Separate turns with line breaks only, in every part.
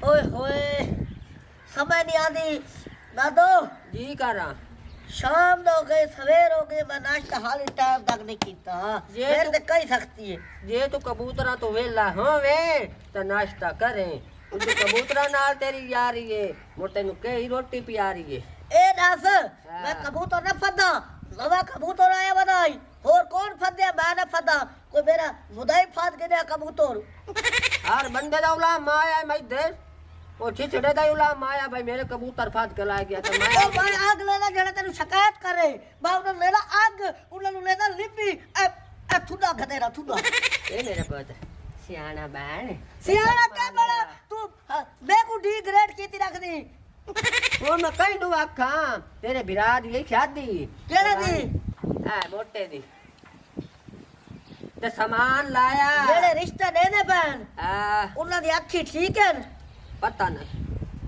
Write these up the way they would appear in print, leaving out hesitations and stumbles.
ओए होए समझ नहीं आती दादो
जी करा
शाम हो गई सवेर हो गई मैं नाश्ता हाल टाइम तक नहीं कीता
ये
मेरे
तो-
ते कई सकती है
जे तू कबूतरा तो वेला होवे तो नाश्ता करे तू कबूतरा नाल तेरी यारी है मोर तेनु कई रोटी प्यारी है
ए दस मैं कबूतर न फदा नवा कबूतर आया बनाई और कौन फदया मैं न फदा कोई मेरा मुदाई फाद के दे कबूतर
हर बंदे दा उला माया मैं दे ओ छिछड़े दा उला माया भाई मेरे कबूतर फाद के ला गया तो
ओ भाई आग लेना जड़ा तेनु शिकायत करे बा उन लेना आग उन लेना लिपी ए थुड़ा गदेरा थुड़ा
ए मेरे पुत्र सियाना बाण
सियाना के बड़ा तू बेकू डी ग्रेड कीती रख दी
ओ मैं कई दू आखा तेरे बिरा दी शादी
केड़े दी
हां मोटे दी ते सामान लाया
जेड़े रिश्ता देने पैन उन्हां दी अखी ठीक है
पता नहीं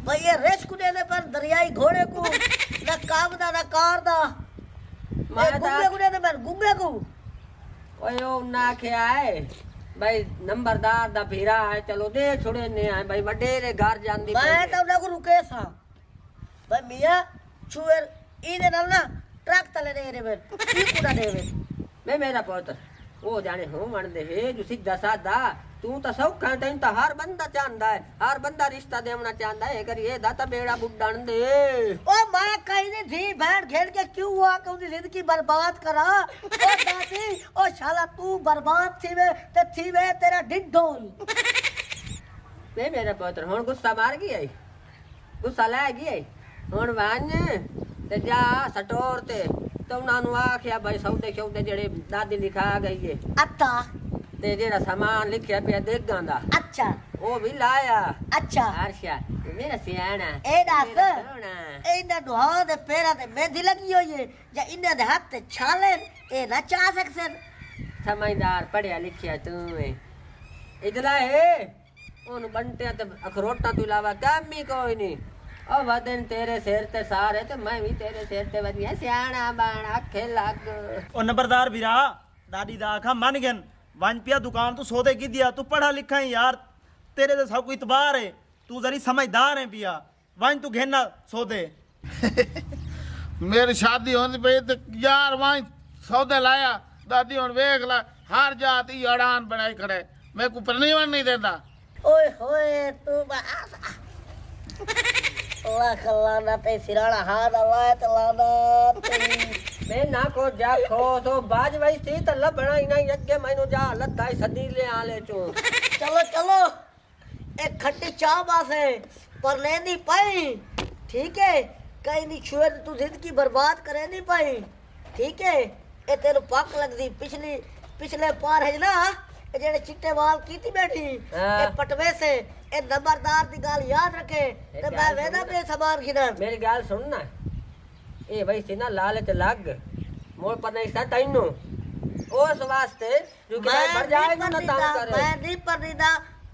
भाई ये रेस को देने पर दरियाई घोड़े को न काम दा न कार दा मैं गुंगे को देने पर गुंगे को
ओए ओ ना के आए भाई नंबरदार दा भीरा है चलो दे छोड़े ने आए भाई वडेरे घर जांदी
मैं तो ना को रुके सा भाई मियां चुएर इने नाल ना ट्रक तले दे रे में की कुड़ा देवे
मैं मेरा पुत्र ओ जाने हो मन दे हे जो सीधा सादा तू तो सौखा तैन तो हर बंदा चाहता है हर बंदा रिश्ता देना चाहता है करिए दाता बेड़ा बुड्ढन दे
ओ मैं कहीं नहीं थी बैठ घेर के क्यों हुआ कि उनकी जिंदगी बर्बाद करा ओ दादी ओ शाला तू बर्बाद थी वे ते थी वे तेरा डिडोल
मैं मेरा पुत्र हुन गुस्सा मार गई गुस्सा लै गई हुन वान ते जा सटोर ते तो उन्हां नु आख्या भाई सौदे शौदे जेड़े दादी लिखा गई है
अच्छा
ते जेड़ा सामान लिखया पिया देगां दा
अच्छा
ओ भी लाया
अच्छा
हर्षा मेरा सियाना
ए दस इन्हां नु हां दे पैरां ते मेहंदी लगी होई है या इन्हां दे हाथ ते छाले ए ना चा सकसन
समझदार पढ़िया लिखिया तू है इधला है ओनु बंटिया ते अखरोटा तू इलावा काम ही कोई नहीं ओ वदन तेरे सिर ते सारे ते मैं भी तेरे सिर ते वदिया सियाना बाण आखे लग
ओ नंबरदार वीरा दादी दा आखा मन गन वन पिया दुकान तू सौदे की दिया तू पढ़ा लिखा है यार तेरे ते सब को इतबार है तू जरी समझदार है पिया वन तू घेना सौदे
मेरी शादी होंदी पे ते यार वहीं सौदे लाया दादी हुन वेख ला हर जाती अड़ान बनाई खड़े मैं को परनीवन नहीं देता
ओए होए तू अल्लाह खलाना ते सिराना हाथ अल्लाह तलाना
मैं ना को जा खो तो बाज वई थी त लबणा ही नहीं अगे मैनू जा लद्दा सदी ले आले चो
चलो चलो एक खट्टी चाह बासे पर लेनी पाई ठीक है कहीं नहीं छुए तू जिंदगी बर्बाद करे नहीं पाई ठीक है ए तेरे पक लगदी पिछले पार है ना ए जेड़े चिट्टे वाल कीती बैठी ए पटवे से ए नंबरदार दी गाल याद रखे ते मैं वेदा पे सामान खिना
मेरी गाल सुन ना ए भाई सीना लालच लग मोर पर नहीं सा तैनू उस वास्ते जो कि मर जाए ना तंग करे
मैं नहीं परनीदा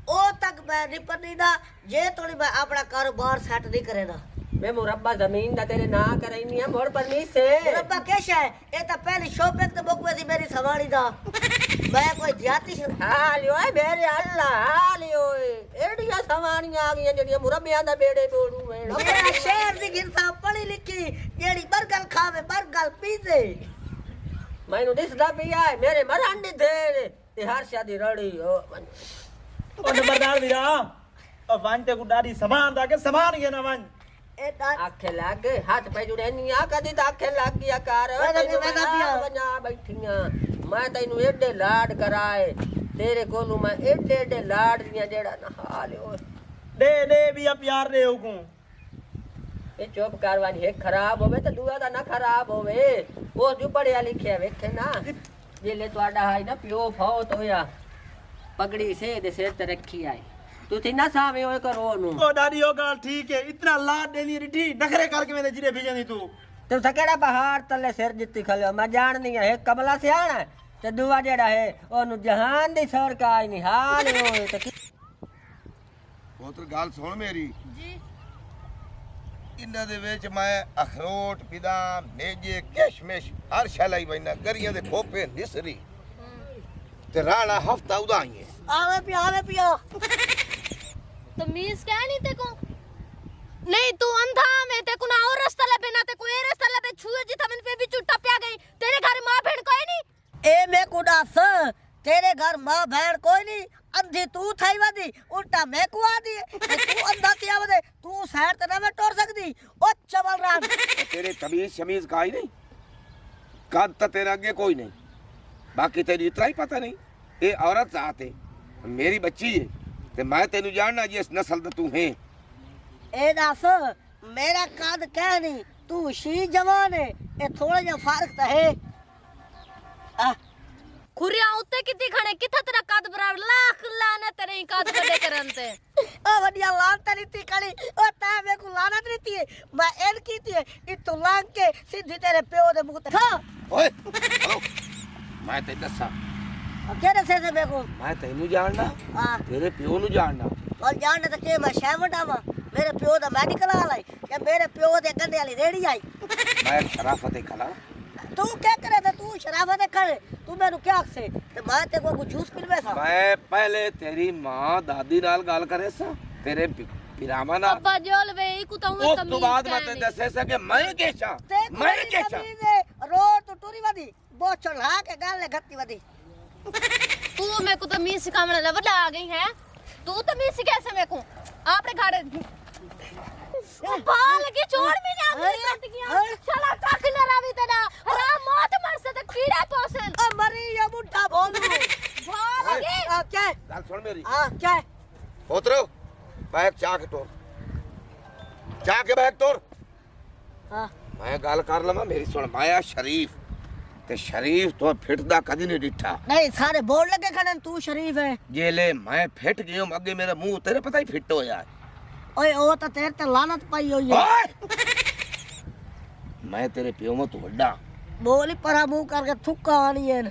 ओ तक मैं नहीं परनीदा जे तोड़ी मैं अपना कारोबार सेट नहीं करेना
मैं मुरब्बा जमीन दा तेरे ना करैनी है मोर पर नहीं से
मुरब्बा कैश है ए तो पहली शॉपिंग ते बुकवे थी मेरी सवारी दा मैं कोई जाती
हालियो मेरे अल्लाह हालियो एड़िया सवानियां आ गई जेडी मुरब्बियां दा बेड़े तोड़ू
मेरा शहर दी गिनता पढ़ी लिखी जेडी बर्गर खावे बर्गर पीजे
मैनू दिसदा पिया है मेरे मरन दी दे ते हर शादी रड़ी ओ
नंबरदार वीरा ओ वन ते को दादी सामान दा के सामान के ना वन
ए दाद
आखे लग हाथ पे जुड़े नहीं आ कदी त आखे लग गया कर बना बैठियां मैं तैनू एडे लाड कराए तेरे कोलू मैं एडे एडे लाड दियां जेड़ा ना हालियो
दे भी अब प्यार दे को
ए चुप करवानी है खराब होवे तो दूआ दा ना खराब होवे वो जो पढ़िया लिखिया वेखे ना जेले ਤੁਹਾਡਾ है ना प्यो फौत होया पगड़ी से दे सिर ते रखी आई तू थी ना सावे होए करो नु
ओ दादी ओ गाल ठीक है इतना लाड देनी रिठी नखरे करके मैं जिरे भेजनी तू
तू सकेड़ा पहाड़ तले सिर जित्ती खलियो मैं जान नहीं है कमला सियाना ते दुआ जेड़ा है ओनु जहान दी सरकार नहीं हाल होए ते
ਪੁੱਤਰ ਗੱਲ ਸੁਣ ਮੇਰੀ ਜੀ ਇਹਨਾਂ ਦੇ ਵਿੱਚ ਮੈਂ ਅਖਰੋਟ ਪਿਦਾਮ ਮੇਜੇ ਕਿਸ਼ਮਿਸ਼ ਹਰ ਸ਼ੈ ਲਈ ਬੈਨਾ ਗਰੀਆਂ ਦੇ ਖੋਪੇ ਨਿਸਰੀ ਤੇ ਰਾਣਾ ਹਫਤਾ ਉਦਾਈਏ
आवे पिया
तमीज क्या नहीं तेको नहीं तू अंधा मैं तेको ना और रास्ता लबे ना तेको ए रास्ता लबे छुए जी तमन पे भी चुट्टा प्या गई तेरे घर मां बहन कोई नहीं
ए मैं को दस तेरे घर मां बहन कोई नहीं अंधी तू थाई वदी उल्टा मैं को आदी तू अंधा थिया वदे तू शहर ते ना मैं टोर सकदी ओ चवल राम
तेरे तमीज शमीज का ही नहीं कद तो तेरे आगे कोई नहीं बाकी तेरी इतना ही पता नहीं ये औरत जात है मेरी बच्ची है ते मैं तेनू जानना जिस नस्ल दा तू है
ए दस मेरा कद कह नहीं तू शी जवान है ए थोड़ा जा फर्क तो है आ
खुरिया उत्ते कितनी खणे किथा तेरा कद बराबर लाख लाना तेरे ही कद बड़े करन ते
ओ वडिया लान तरी ती कड़ी ओ ता मे को लाना रीती है मैं एन कीती है इ तू लांग के सीधी तेरे प्यो दे मुंह ते हां
ओए हेलो मैं ते दसा
केरे से मे को
मैं तेनू जानना
हां
तेरे प्यो नु जानना
और जानने तो के मैं शैवट आवा मेरे प्यो दा मेडिकल वाला है या मेरे प्यो दे गंडे वाली रेड़ी आई
मैं शराफत खला
तू क्या करे थे तू शराफत करे तू मेनू क्या से ते मैं ते को जूस पिलवे सा
मैं पहले तेरी मां दादी नाल गाल करे सा तेरे पिरामा नाल
अब्बा जोल वे इको तो
उस तो बाद मैं ते दसे सा कि मैं केचा
रोड तो टूरी वदी बोचड़ ला के गाल ले घत्ती वदी
तू मेरे को तमीज सिखावने ला वडा आ गई है तू तमीज सिखा से मेरे को आपने घाड़े बाल की छोड़ में ना कट गया चला काक न रावी तेरा राम मौत मर से तो कीड़ा पोसन
ओ मरी ये मुंडा बोलू
बाल के
क्या
गाल सुन मेरी
हां क्या
पोतरो बैग चाक तोड़ चाक बैग तोड़
हां
मैं गाल कर लवा मेरी सुन माया शरीफ ते शरीफ तो फिटदा कदी नहीं डिठा
नहीं सारे बोर्ड लगे खड़न तू शरीफ है
जेले मैं फिट गयो अगे मेरा मुंह तेरे पता ही फिट हो यार
ओए ओ तो तेरे ते लानत पाई होई है
मैं तेरे प्यो में तू वड्डा
बोली परा मुंह करके थुक्का आनी है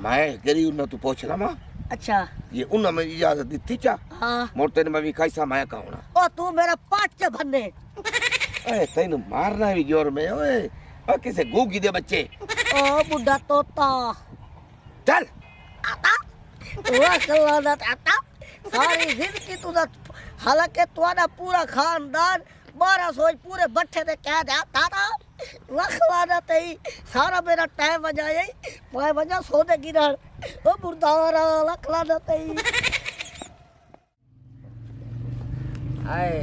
मैं गरी उन तू पूछ लवा
अच्छा
ये उन में इजाजत दी चा
हां
मोटे ने मैं भी कैसा मैं कहूना
ओ तू मेरा पाट के भन्ने
ए तैनू मारना भी जोर में ओए ओ किसे गूगी दे बच्चे
ओ बुड्ढा तोता
चल
आता वाह कल्ला दा आता सारी जिंदगी तू दा हालांकि तुम्हारा पूरा खानदान 1200 पूरे बट्ठे ते कह दे ताता लखवाना तई सारा मेरा टाइम बजाए मैं बजा सोने गिरन ओ मुर्दारा लखवाना तई
आए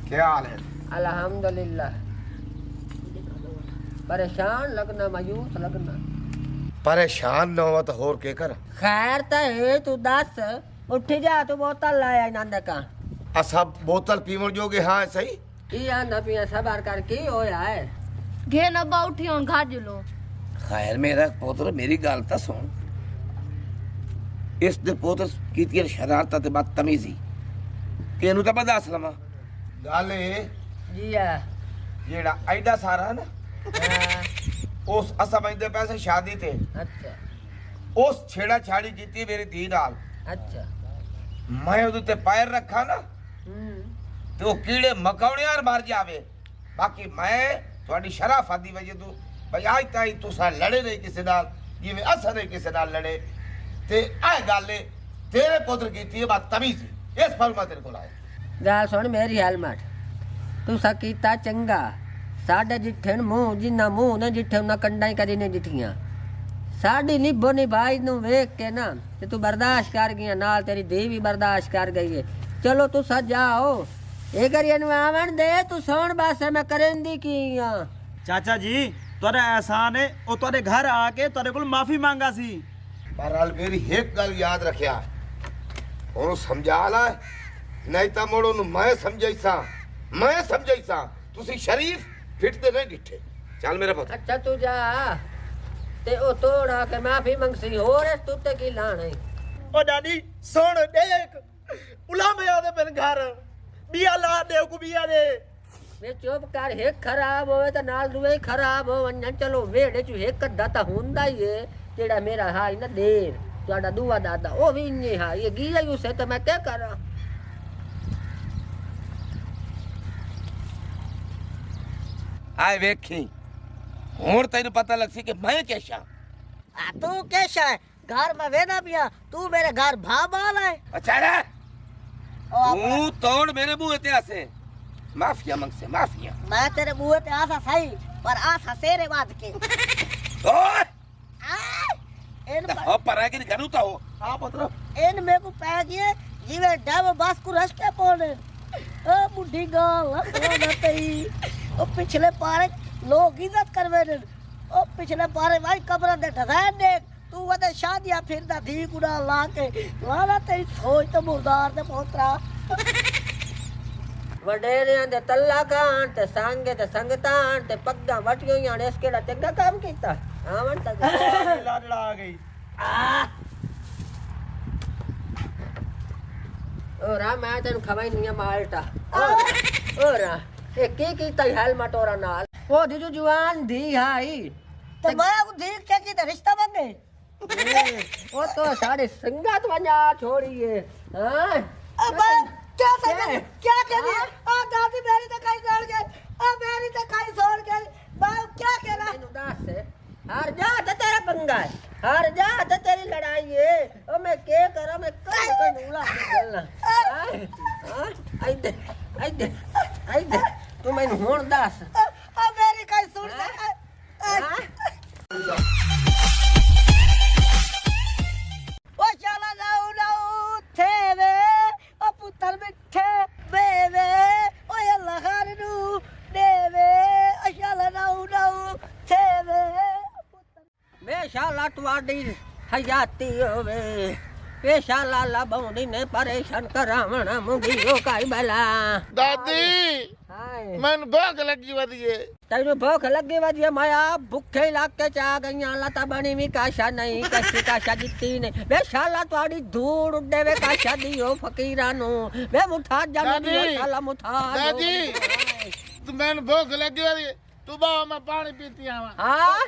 क्या हाल है
अल्हम्दुलिल्लाह परेशान लगना मायूस लगना
परेशान न हो तो होर के कर
खैर तो है तू दस उठ जा तू बोतल लाया नंद का
असा बोतल पीवण जोगे हां सही
की आंदा पिया सबर कर की होया है
घे न बा उठी हुन घाट जुलो
खैर मेरा पुत्र मेरी गल तो सुन इस दे पुत्र कीती शरारत ते बदतमीजी केनू तो बदा असलमा गाले
जिया
जेड़ा एडा सारा ना
हाँ,
उस असा बंदे पैसे शादी थे
अच्छा
उस छेड़ा छाड़ी कीती मेरी धी नाल
अच्छा
मैं उदे ते पैर रखा ना तो वो कीड़े मकौड़े यार मार जावे बाकी मैं थोड़ी शराफत दी वजह तू भाई आज ताई तुसा लड़े नहीं किसी नाल जिवें असा नहीं किसी नाल लड़े ते आ गल तेरे पुत्र कीती है बात तमीज इस पर मैं तेरे को लाया
गल सुन मेरी हेलमेट तू सा कीता चंगा साडे जिठे मुंह जिन्ना मुंह ने जिठे उन्ना कंडा ही कदी नहीं जिठियां साडी निभो निभाई नु वेख के ना ते तू बर्दाश्त कर गई नाल तेरी धी भी बर्दाश्त कर गई है चलो तू सज जाओ ए करिए नु आवन दे तू सोण बस मैं करेंदी की
चाचा जी तोरे एहसान है ओ तोरे घर आके तोरे कोल माफी मांगा सी
बहरहाल मेरी एक गल याद रखिया ओनु समझा ला नहीं तो मोड़ो नु मैं समझाई सा तुसी शरीफ फिटते नहीं डिठे चल मेरे पुत्र
अच्छा तू जा ते ओ तोड़ा के माफी मंगसी और इस तुते की लाने
ओ दादी सुन देख उला में आदे बिन घर बिया ला दे को बिया दे
वे चुप कर एक खराब होवे तो नाल दुए खराब हो वन्ना चलो वेड़े चु एक दाता हुंदा ही है जेड़ा मेरा हाई ना देर ਤੁਹਾਡਾ ਦੂਆ ਦਾਦਾ ਉਹ ਵੀ ਇੰਨੇ ਹਾਂ ਇਹ ਗੀਲਾ ਹੀ ਉਸੇ ਤੇ ਮੈਂ ਕੀ ਕਰਾਂ
आए वेखी हुण तेन पता लग सी कि मैं कैसा
तू कैसा है घर में वेदा पिया तू मेरे घर भा बाल है
अच्छा रे
ओ
तू तोड़ मेरे मुंह ते आसे माफिया मंग से माफिया
मैं तेरे मुंह ते आसा सही पर आसा तेरे बाद के
ओए
इन
हो पर है कि करू तो हां पुत्र
इन मेरे को पै गए जीवे डब बस को रस के पोने ओ बुढ़ी गाल लखवा नतई ओ पिछले पारे लोग इज्जत करवे ने ओ पिछले पारे भाई कब्र दे ठहर दे तू वदे शादियां फिरदा धी गुड़ा ला के लाला तेरी सोच तो मुर्दार दे पोतरा
वडेरियां दे तल्ला खान ते सांगे ते संगतान ते पग्गा वटियो याने इस केड़ा चंगा काम कीता आवन तक
लाडड़ा आ गई
ओरा मैं तेन खवाई नहीं है माल्टा ओरा ए की कीता हेलमेट ओरा नाल ओ दीजू जवान धी हाई
तो मैं को देख के की रिश्ता बन गए
वो तो सारे संगत वना छोड़िए हां
अब क्या समझ क्या कर रही है आ दादी मेरी तो कहीं छोड़ गई आ मेरी तो कहीं छोड़ गई मैं क्या कह रहा
तेन उदास है हार जा तो तेरा पंगा है हार जा तो तेरी लड़ाई है ओ मैं क्या करा मैं कोई नूला बोलना हां आई दे तू मैनू हुण दस
आ मेरी कहीं सुन ओ चला जाऊ जाऊ थे वे ओ पुत्र मिठे बेवे ओ अल्लाह खानू देवे ओ चला जाऊ जाऊ थे वे
बेशाला तुआडी हयाती होवे बेशाला लबौनी ने परेशान करावण मुंडियो काई बला
दादी
हाय
मन भूख लगी वदिए
तैनू भूख लगी वजी माया भुखे इलाके च आ गईयां लता बनी भी काशा नहीं कसी काशा दित्ती ने बेशाला तुआडी धूड़ उड्डे वे काशा दियो फकीरां नु वे मुठा जानी साला मुठा
दादी तू मन भूख लगी वदिए तू बा मैं पानी पीती आवा
हां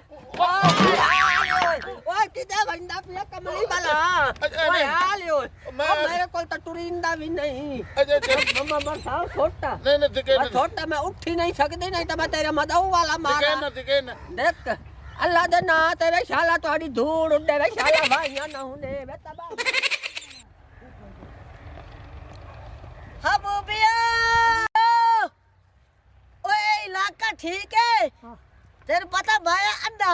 ओए किदे वंदा पिया कमली बला ओए हालियो मेरे कोल तो टुरिंदा भी नहीं मम्मा बसा छोटा
नहीं ठीक है
छोटा मैं उठी नहीं सकती नहीं तो मैं तेरे मदाऊ वाला मारा
ठीक है ना
देख अल्लाह दे ना तेरे शाला तोड़ी धूड़ उड्डे वे शाला भाईया ना हुने वे तबा
हबूबिया ओए इलाका ठीक है तेरे पता भाया अंडा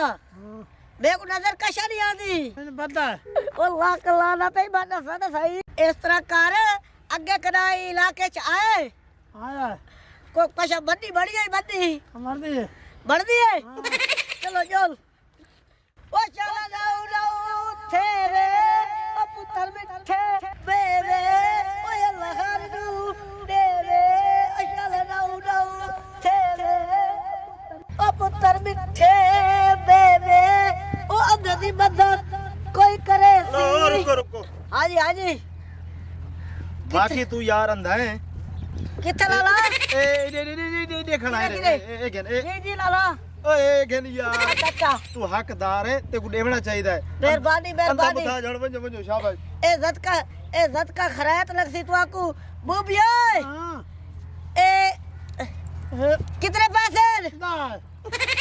मेरे को नजर कशा नहीं आती
मैंने पता है
ओ लाख लाना पे बात सादा सही इस तरह कर आगे कदाई इलाके च आए
आया
को कशा बंदी बढ़ गई बंदी
हमार दी
बढ़ दी है चलो चल ओ चला जाऊ जाऊ थे रे ओ पुत्र मिठे बेवे ओ अल्लाह खानू देवे ओ चला जाऊ जाऊ थे रे ओ पुत्र मिठे बेवे ओ अंधी मदद कोई करे सी
रुको
हाजी हाजी
बाकी तू यार अंधा है
किथे लाला
ए देखना है ए गन
जी जी लाला
ओए गन यार
चाचा
तू हकदार है ते को देवना चाहिए है
मेहरबानी मेहरबानी
बता जड़ वंजो शाबाश
इज्जत का खरायत लगसी तू आकू बूबिया
हां
ए कितने पैसे हां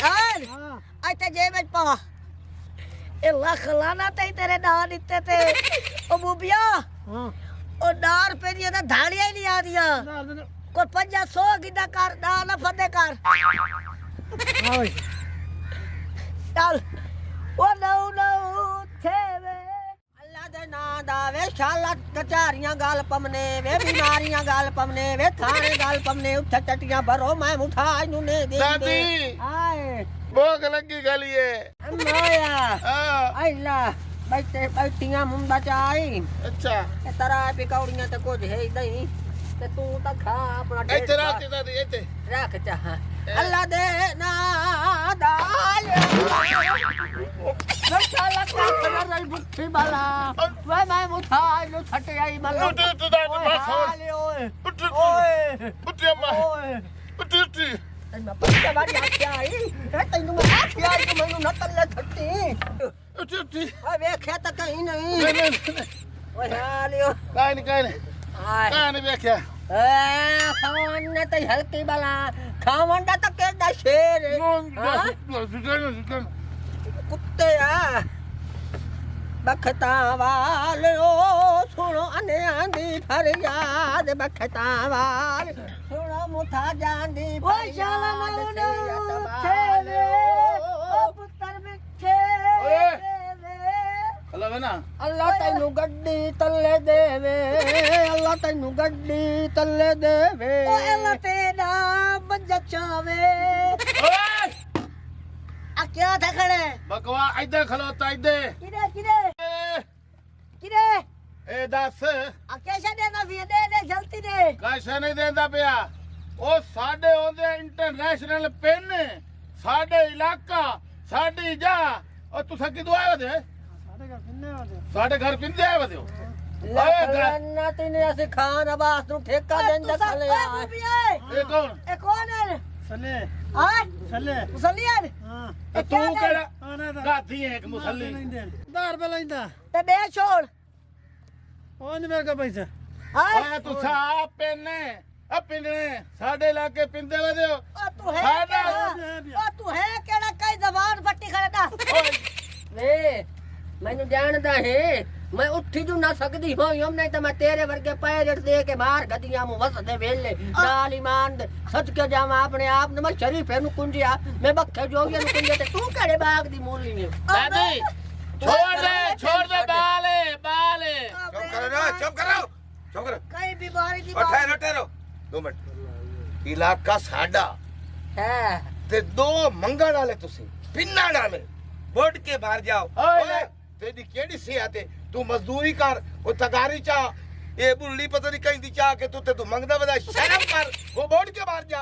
हां
अच्छा जेब में पा ए लाख लाना ते तेरे नाम दिते थे ओ बूबिया
हां
ओ डार पे दिया था धाड़ियां ही नहीं आ दिया को 500 गिदा कर ना ना फते कर चल ओ नौ थे वे
अल्लाह दे ना दावे शाला कचारियां गाल पमने वे बीमारियां गाल पमने वे थाने गाल पमने उठ टटियां भरो मैं उठा नु ने दे
दादी
आए
भूख लगी गलिए
माया
हां
अल्लाह बैठियां मुंह बचाई
अच्छा
ते तरा पिकौड़ियां ते कुछ है नहीं ते तू तो खा अपना
ਇੱਥੇ ਰੱਖ ਦਾਦੀ ਇੱਥੇ
रख चाह अल्लाह दे ना दाल शाला का रही भुक्खी बाला वे मैं उठा नु छट आई मला
ਉੱਠ ਉੱਠ ਦਾਦੀ ਬਸ
ओए
ਉੱਠ
ओए
ਉੱਠ ਅੰਮਾ
ओए
ਉੱਠ ਉੱਠ
मैं पक्का बारी आख्या आई ए तैनू मैं आख्या आई कि मैनू न तल्ले छट्टी
ਉੱਠ ਉੱਠ
ओए वेख्या तो कहीं नहीं
ਨਹੀਂ
ओए हालियो
ਕਾਇਨ
आए
ਕਾਇਨ ਵੇਖਿਆ
खावन ने तो हल्की बला खावन दा तो केड़ा शेर है हाँ? कुत्ते आ बखता वालो सुनो अन्यां दी फरियाद बखता वाल सुनो मुथा जांदी
ओ शाला
फरियाद
मानो
से
छेले
अतबार
ओ पुत्र मिठे
ओए। हला ना
अल्लाह तैनू गड्डी तल्ले देवे अल्लाह तैनू गड्डी तल्ले देवे
ओ एला तेरा मंजा चावे
ओए
आ क्या था खड़े
बकवा इधर खलोता इधर
किरे किरे किरे
ए दस
आ कैसा देना भी दे जल्दी दे
कैसे नहीं देंदा पिया ओ साडे ओंदे इंटरनेशनल पेन साडे इलाका साडी जा और तुसा किदो आए दे साडे घर पिंदे आए दे
लखना तिने असी खान अब्बास नु ठेका देंदा खले
ए कौन
ए कौन है
सले
हां
सले
मुसलियान
हां
ते तू केड़ा गाती है एक मुसल्ली
दार पे लेंदा
ते दे छोड़
ओ नहीं मेरे का पैसा
हां
ओए तुसा पेने आ पिंदे साडे इलाके पिंदे वदे हो
ओ तू है
साडा
ओ तू है केड़ा कई जबान पट्टी खड़ा
ओए
वे मैनू जानदा है मैं उठी जू ना सकदी होई हम नहीं तो मैं तेरे वर्गे पैर दे के मार गदियां मु वसदे वेले नाल ईमान दे सच के जावा अपने आप ने मैं शरीफ है नु कुंजिया मैं बखे जोगिया नु कुंजिया ते तू केड़े बाग दी मूली ने
दादी छोड़ दे बाले
चुप करो ना चुप करो
कई बीमारी दी
और ठहरो 2 मिनट इलाका साडा
है
ते 2 मंगण वाले तुसी पिन्ना डाले बोट के बाहर जाओ ओए तेरी केड़ी सी आते तू मजदूरी कर ओ तगारी चा ए बुल्ली पता नहीं कहीं दी चा के तू मंगदा बदा शर्म कर वो बोट के बाहर जा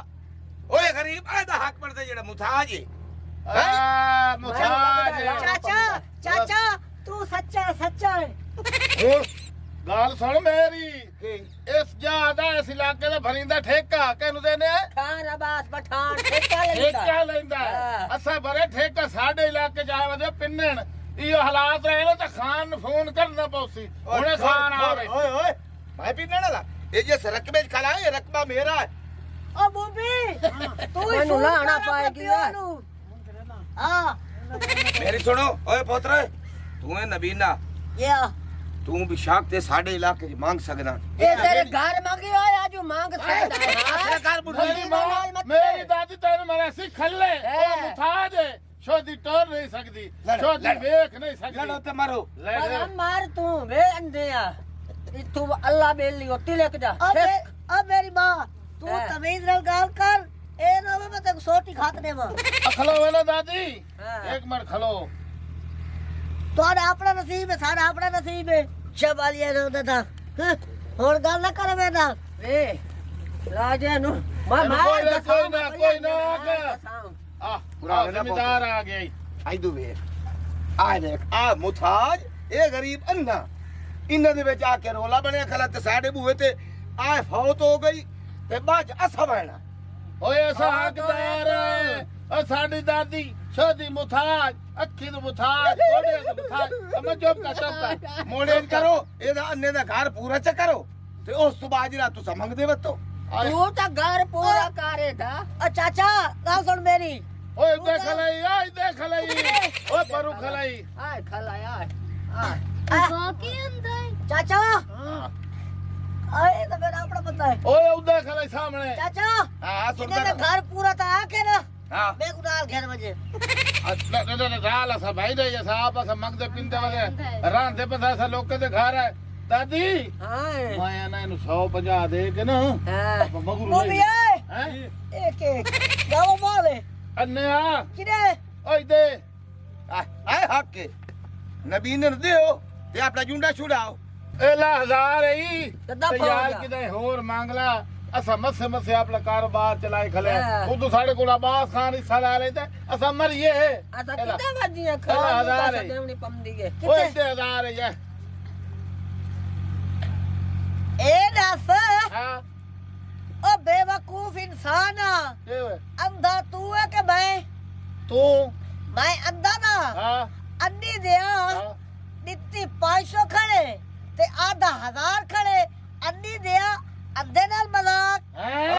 ओए गरीब आदा हक पड़दे जेड़ा मुताज है
आ मुताज
चाचा तू सच्चा है
हुन
गाल सुन मेरी इस ज्यादा इस इलाके दा भरिंदा ठेका केनु देने
खान अब्बास पठान ठेका लेंदा
ठेका लेंदा असा बरे ठेका साडे इलाके जाए वदे पिन्नन इयो हालात रहे ना तो खान फोन करना पौसी हुने खान आवे
ओए मैं पिन्ना ना ये जे रकबे खला है रकबा मेरा है
ओ बूबी तू
मैनू लाना पाएगी
हां
मेरी सुनो ओए पोतरे तू है नबीना
या
तू भी शाक ते साडे इलाके मांग सकना
ये तेरे घर मांगी हो आज मांग सकदा है
घर बुढ़ी
मेरी दादी तेरे मरे सी खल्ले ओ मुताज शोदी टोर नहीं सकदी शोदी देख नहीं सकदी
लड़ो ते मारो
पर मार तू वे अंधेया तू अल्लाह बेली होती लेके जा
अब मेरी मां तू तमीज नाल गाल कर ए ना मैं तेको सोटी खात देवा
खलो वेला दादी एक मिनट खलो
तोड़ा अपना नसीब है सारा अपना नसीब है शबालिया रोदा था हुन गल ना करे मेरे नाल
वे राजे नु मार
कोई ना आ जमींदार आ गई
आई दू वे आ देख आ मुताज ए गरीब अन्ना इन्हां दे विच आके रोला बनया खला ते साडे बूहे ते आ फौत हो गई ते बाद असा बहना
ओए ऐसा हकदार है ओ साडी दादी शोदी मुताज अखी नु मुताज गोडे नु मुताज समझ चुप कर
मोड़े करो एदा अन्ने दा घर पूरा च करो ते उस तो बाद जरा तू समझ दे बतो
तू तो घर पूरा करेगा
चाचा गाल सुन मेरी
ओए देख लई ओए परू खलाई
आय खला आय
बाकी अंदर
चाचा आए तो मेरा अपना बंदा है
ओए उधर खलाई सामने
चाचा
हां सुन
इन्हें घर पूरा था आके ना
हां
मैं कुदाल घेर बजे
राल असा भाई दे ये साहब असा मंगदे पिंदे वाले रांदे पता सा लोक दे घर है दादी
हाय
मैं ना इनु 150 दे के ना
हां
मगरू
वो भी है
हैं
एक गाँव वाले
अन्ने आ
किरे
ओए दे
आए हक के नबी ने दियो ते अपना जुंडा छुड़ाओ
एला 1000 ही
तो दफा हो
यार
जा।
किदे होर मांगला असा मसे अपना कारोबार चलाए खले
हाँ।
खुद साडे कोल अब्बास खान हिस्सा ला लेते असा मरिए
आता कितना वाजियां खा
हजार है।
देवनी पमदी है
ओए दे 1000 है ये
ए दस
हां
ओ बेवकूफ इंसान
ये
अंधा तू है कि
तू
मैं अंधा ना
हां
अन्नी दिया नित्ती 500 खड़े ते आधा 1000 खड़े अन्नी दिया अंधे नाल मजाक
हैं